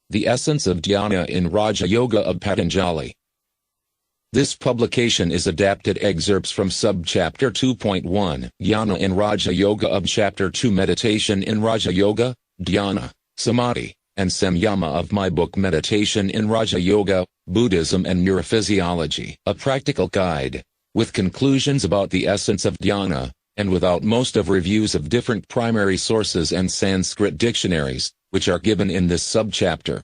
The Essence of Dhyana in Raja Yoga of Patanjali. This publication is adapted excerpts from Subchapter 2.1 Dhyana in Raja Yoga of Chapter 2 Meditation in Raja Yoga, Dhyana, Samadhi, and Samyama of my book Meditation in Raja Yoga, Buddhism and Neurophysiology. A practical guide, with conclusions about the essence of dhyana, and without most of reviews of different primary sources and Sanskrit dictionaries, which are given in this subchapter.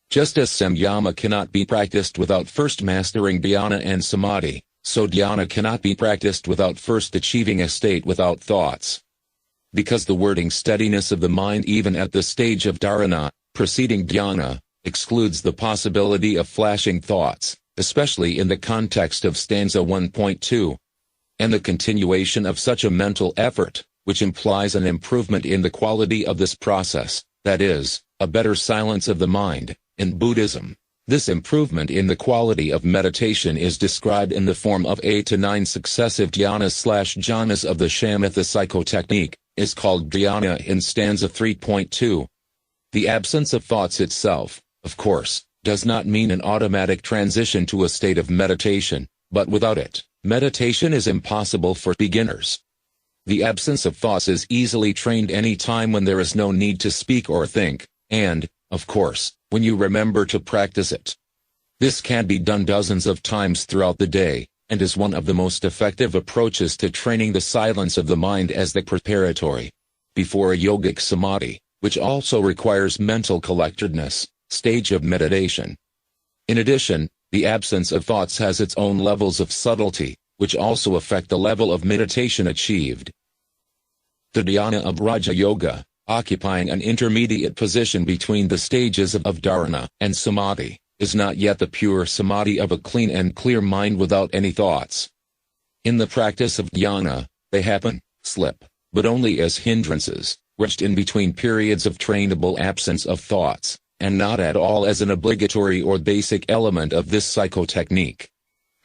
Just as samyama cannot be practiced without first mastering dhyana and samadhi, so dhyana cannot be practiced without first achieving a state without thoughts. Because the wording steadiness of the mind even at the stage of dharana, preceding dhyana, excludes the possibility of flashing thoughts, especially in the context of stanza 1.2. And the continuation of such a mental effort, which implies an improvement in the quality of this process, that is, a better silence of the mind. In Buddhism, this improvement in the quality of meditation is described in the form of 8 to 9 successive dhyanas/jhanas of the shamatha psychotechnique, is called dhyana in stanza 3.2. The absence of thoughts itself, of course, does not mean an automatic transition to a state of meditation, but without it, meditation is impossible for beginners. The absence of thoughts is easily trained any time when there is no need to speak or think, and, of course, when you remember to practice it. This can be done dozens of times throughout the day, and is one of the most effective approaches to training the silence of the mind as the preparatory, before a yogic samadhi, which also requires mental collectedness, stage of meditation. In addition, the absence of thoughts has its own levels of subtlety, which also affect the level of meditation achieved. The dhyana of Raja Yoga, occupying an intermediate position between the stages of dharana and samadhi, is not yet the pure samadhi of a clean and clear mind without any thoughts. In the practice of dhyana, they happen, slip, but only as hindrances, wedged in between periods of trainable absence of thoughts, and not at all as an obligatory or basic element of this psychotechnique.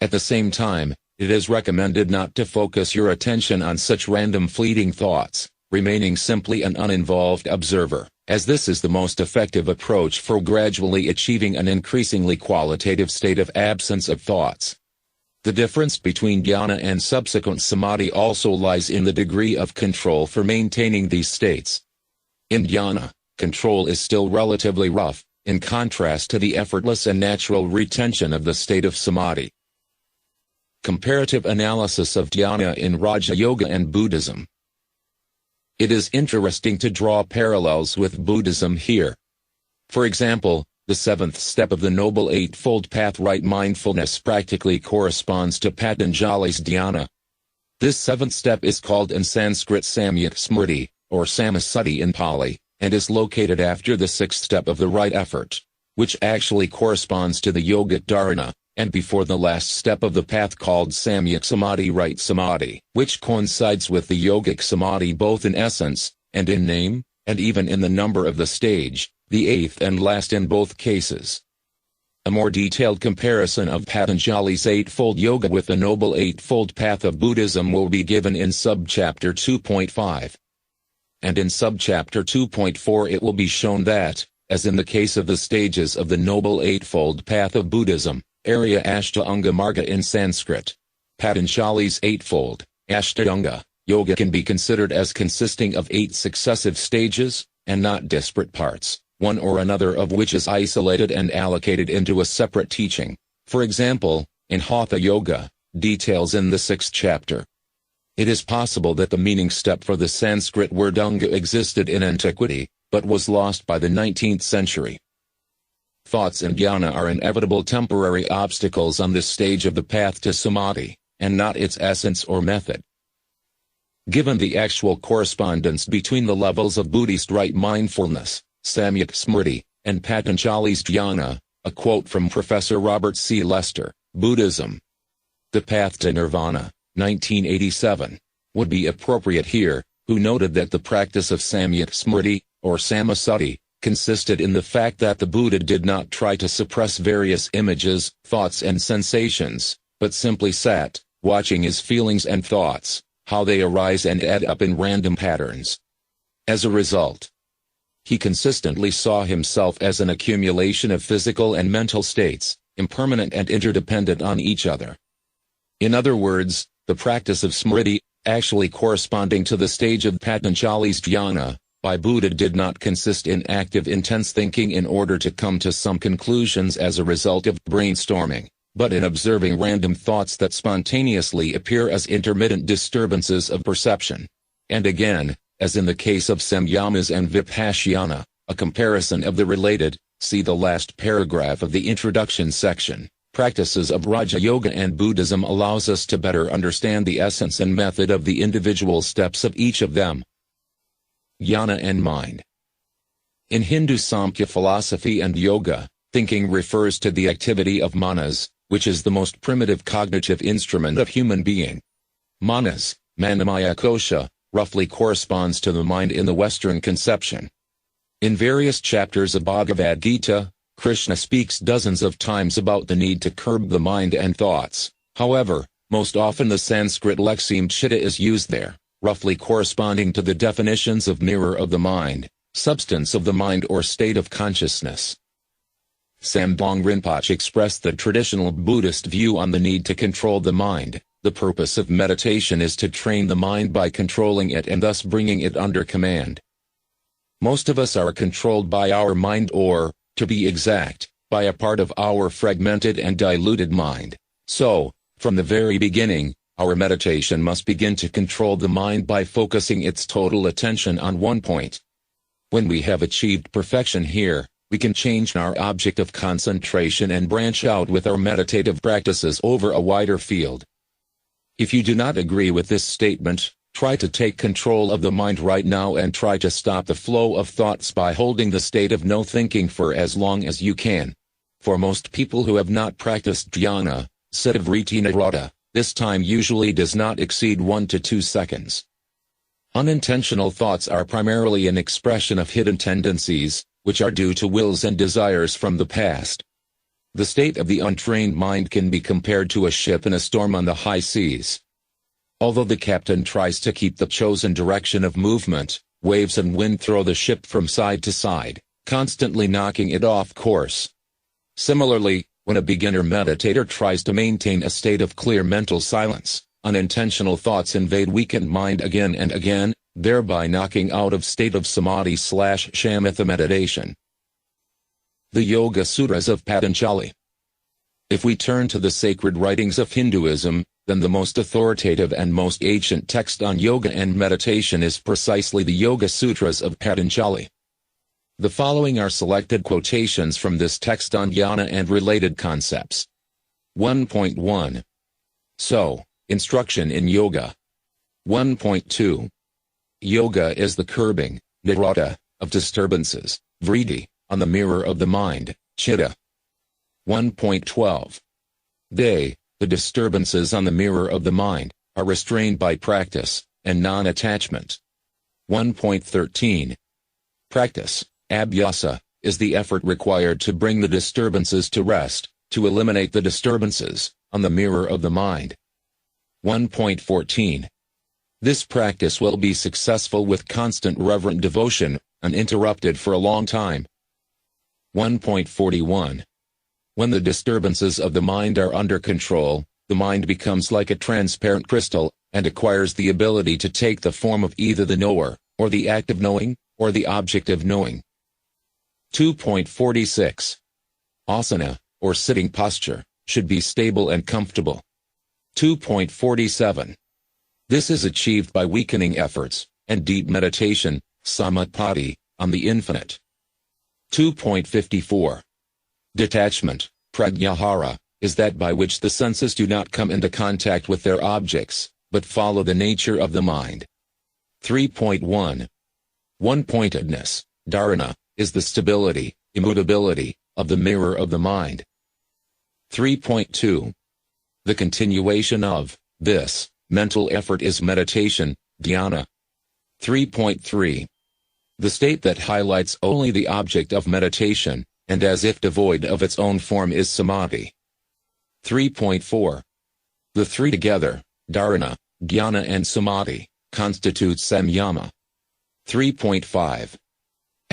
At the same time, it is recommended not to focus your attention on such random fleeting thoughts, remaining simply an uninvolved observer, as this is the most effective approach for gradually achieving an increasingly qualitative state of absence of thoughts. The difference between dhyana and subsequent samadhi also lies in the degree of control for maintaining these states. In dhyana, control is still relatively rough, in contrast to the effortless and natural retention of the state of samadhi. Comparative analysis of dhyana in Raja Yoga and Buddhism. It is interesting to draw parallels with Buddhism here. For example, the seventh step of the Noble Eightfold Path, right mindfulness, practically corresponds to Patanjali's dhyana. This seventh step is called in Sanskrit samyak smriti, or samasati in Pali, and is located after the sixth step of the right effort, which actually corresponds to the yogic dharana, and before the last step of the path called samyak samadhi, right samadhi, which coincides with the yogic samadhi both in essence, and in name, and even in the number of the stage, the eighth and last in both cases. A more detailed comparison of Patanjali's Eightfold Yoga with the Noble Eightfold Path of Buddhism will be given in Subchapter 2.5. And in Subchapter 2.4 it will be shown that, as in the case of the stages of the Noble Eightfold Path of Buddhism, Arya Ashtanga Marga in Sanskrit, Patanjali's Eightfold, Ashtanga, Yoga can be considered as consisting of 8 successive stages, and not disparate parts, one or another of which is isolated and allocated into a separate teaching. For example, in Hatha Yoga, details in the 6th chapter. It is possible that the meaning step for the Sanskrit word anga existed in antiquity, but was lost by the 19th century. Thoughts and dhyana are inevitable temporary obstacles on this stage of the path to samadhi, and not its essence or method. Given the actual correspondence between the levels of Buddhist right mindfulness, samyak smriti, and Patanjali's dhyana, a quote from Professor Robert C. Lester, Buddhism, The Path to Nirvana, 1987, would be appropriate here, who noted that the practice of samyak smriti, or samasati, consisted in the fact that the Buddha did not try to suppress various images, thoughts and sensations, but simply sat, watching his feelings and thoughts, how they arise and add up in random patterns. As a result, He consistently saw himself as an accumulation of physical and mental states, impermanent and interdependent on each other. In other words, the practice of smriti, actually corresponding to the stage of Patanjali's dhyana, by Buddha did not consist in active intense thinking in order to come to some conclusions as a result of brainstorming, but in observing random thoughts that spontaneously appear as intermittent disturbances of perception. And again, as in the case of samyamas and vipassana, a comparison of the related, see the last paragraph of the introduction section, practices of Raja Yoga and Buddhism allows us to better understand the essence and method of the individual steps of each of them. Jnana and mind. In Hindu Samkhya philosophy and yoga, thinking refers to the activity of manas, which is the most primitive cognitive instrument of human being. Manas, manamaya kosha, roughly corresponds to the mind in the Western conception. In various chapters of Bhagavad Gita, Krishna speaks dozens of times about the need to curb the mind and thoughts. However, most often the Sanskrit lexeme chitta is used there, roughly corresponding to the definitions of mirror of the mind, substance of the mind or state of consciousness. Sambong Rinpoche expressed the traditional Buddhist view on the need to control the mind. The purpose of meditation is to train the mind by controlling it and thus bringing it under command. Most of us are controlled by our mind or, to be exact, by a part of our fragmented and diluted mind. So, from the very beginning, our meditation must begin to control the mind by focusing its total attention on one point. When we have achieved perfection here, we can change our object of concentration and branch out with our meditative practices over a wider field. If you do not agree with this statement, try to take control of the mind right now and try to stop the flow of thoughts by holding the state of no thinking for as long as you can. For most people who have not practiced dhyana, siddhavritti nirodha, this time usually does not exceed 1 to 2 seconds. Unintentional thoughts are primarily an expression of hidden tendencies, which are due to wills and desires from the past. The state of the untrained mind can be compared to a ship in a storm on the high seas. Although the captain tries to keep the chosen direction of movement, waves and wind throw the ship from side to side, constantly knocking it off course. Similarly, when a beginner meditator tries to maintain a state of clear mental silence, unintentional thoughts invade weakened mind again and again, thereby knocking out of state of samadhi/shamatha meditation. The Yoga Sutras of Patanjali. If we turn to the sacred writings of Hinduism, then the most authoritative and most ancient text on yoga and meditation is precisely the Yoga Sutras of Patanjali. The following are selected quotations from this text on jnana and related concepts. 1.1. So, instruction in yoga. 1.2. Yoga is the curbing, nirodha, of disturbances, vritti, on the mirror of the mind, chitta. 1.12. The disturbances on the mirror of the mind, are restrained by practice, and non-attachment. 1.13. Practice, abhyasa, is the effort required to bring the disturbances to rest, to eliminate the disturbances, on the mirror of the mind. 1.14. This practice will be successful with constant reverent devotion, uninterrupted for a long time. 1.41. When the disturbances of the mind are under control, the mind becomes like a transparent crystal, and acquires the ability to take the form of either the knower, or the act of knowing, or the object of knowing. 2.46. Asana, or sitting posture, should be stable and comfortable. 2.47. This is achieved by weakening efforts, and deep meditation, samadhi, on the infinite. 2.54. Detachment, pratyahara, is that by which the senses do not come into contact with their objects, but follow the nature of the mind. 3.1. One-pointedness, dhyana, is the stability, immutability, of the mirror of the mind. 3.2. The continuation of this mental effort is meditation, dhyana. 3.3. The state that highlights only the object of meditation, and as if devoid of its own form, is samadhi. 3.4. The three together, dhyana, jnana and samadhi, constitute samyama. 3.5.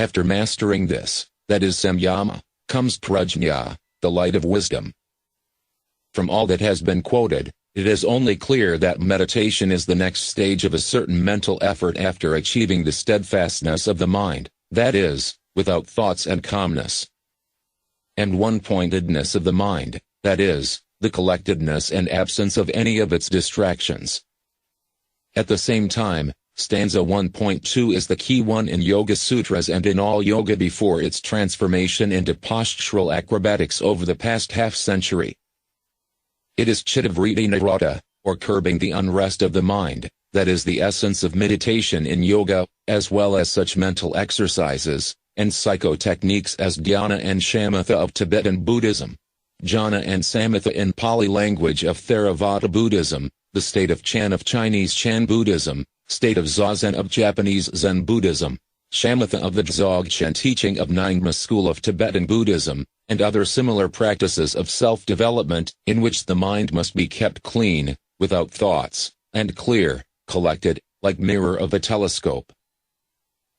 After mastering this, that is samyama, comes prajna, the light of wisdom. From all that has been quoted, it is only clear that meditation is the next stage of a certain mental effort after achieving the steadfastness of the mind, that is, without thoughts and calmness. And one-pointedness of the mind, that is, the collectedness and absence of any of its distractions. At the same time, stanza 1.2 is the key one in Yoga Sutras and in all yoga before its transformation into postural acrobatics over the past half-century. It is chitta-vritti nirodha, or curbing the unrest of the mind, that is the essence of meditation in yoga, as well as such mental exercises, and psychotechniques as dhyana and shamatha of Tibetan Buddhism, jhana and samatha in Pali language of Theravada Buddhism, the state of Chan of Chinese Chan Buddhism, state of Zazen of Japanese Zen Buddhism, shamatha of the Dzogchen teaching of Nyingma school of Tibetan Buddhism, and other similar practices of self-development, in which the mind must be kept clean, without thoughts, and clear, collected, like mirror of a telescope.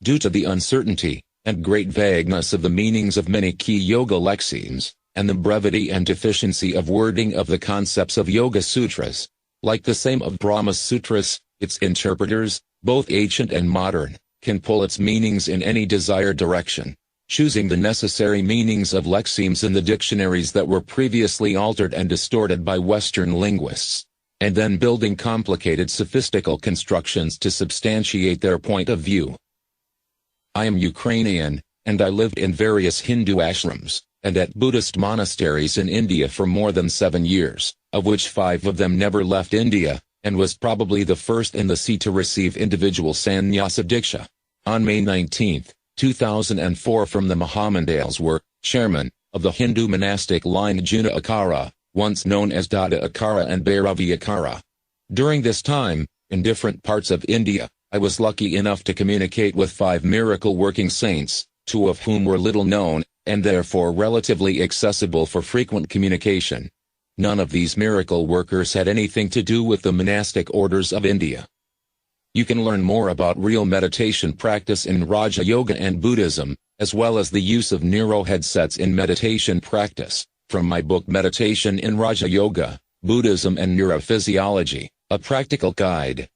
Due to the uncertainty, and great vagueness of the meanings of many key yoga lexemes, and the brevity and deficiency of wording of the concepts of Yoga Sutras, like the same of Brahma Sutras, its interpreters, both ancient and modern, can pull its meanings in any desired direction, choosing the necessary meanings of lexemes in the dictionaries that were previously altered and distorted by Western linguists, and then building complicated sophistical constructions to substantiate their point of view. I am Ukrainian, and I lived in various Hindu ashrams, and at Buddhist monasteries in India for more than 7 years, of which 5 of them never left India, and was probably the first in the sea to receive individual sannyasa diksha. On May 19, 2004 from the mahamandaleshwar, chairman, of the Hindu monastic line Juna akhara, once known as Datta akhara and Bhairavi akhara. During this time, in different parts of India, I was lucky enough to communicate with 5 miracle-working saints, 2 of whom were little known, and therefore relatively accessible for frequent communication. None of these miracle workers had anything to do with the monastic orders of India. You can learn more about real meditation practice in Raja Yoga and Buddhism, as well as the use of neuro headsets in meditation practice, from my book Meditation in Raja Yoga, Buddhism and Neurophysiology, a practical guide,